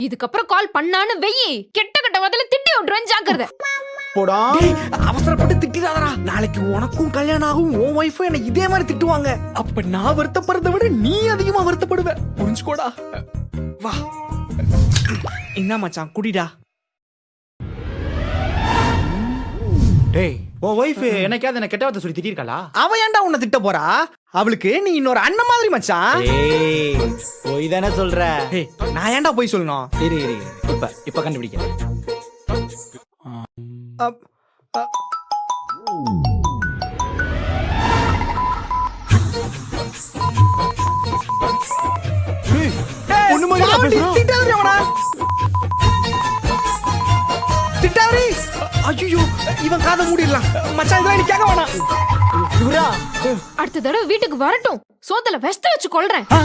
இதுக்கப்புறம் கால் பண்ணான்னு வெயி கெட்ட கெட்ட வார்த்தையில திட்டி விட்டுருவேன், ஜாக்கிரதை. போடா. அவசரப்பட்டு திட்டிடாதடா. நாளைக்கு உனக்கும் கல்யாணம் ஆகும், உன் ஒய்ஃபும் என்ன இதே மாதிரி திட்டுவாங்க. அப்ப நான் வருத்தப்படுறதை விட நீ அதிகமா வருத்தப்படுவ. புரிஞ்சுக்கோடா. வா. என்ன மச்சான், குடிடா. டேய், உன் ஒய்ஃப் என்னைக்காவது என்ன கெட்ட வார்த்தை சொல்லி திட்டிருக்காளா? அவ ஏன்டா உன்னை திட்ட போறா? அவளுக்கு நீ இன்னொரு அண்ணன் மாதிரி மச்சான். ஏய், போய் தானே சொல்ற. ஏய், நான் ஏன்டா போய் சொல்லணும்? இரு இரு இரு. இப்ப கண்டுபிடிக்கிறேன். அப்- அ- ஏய், பொண்ணு மாதிரி நான் பாவண்டி, பேசுறேன். திட்டாதடி அவன. திட்டாதடி. ஐயோ, இவன் காதை மூடிடலாம். மச்சான், இதெல்லாம் நீ கேட்க வேணாம். இவரா? அடுத்த தடவை வீட்டுக்கு வரட்டும், சோத்துல வெஸ்ட வச்சு கொள்றேன். ஆ,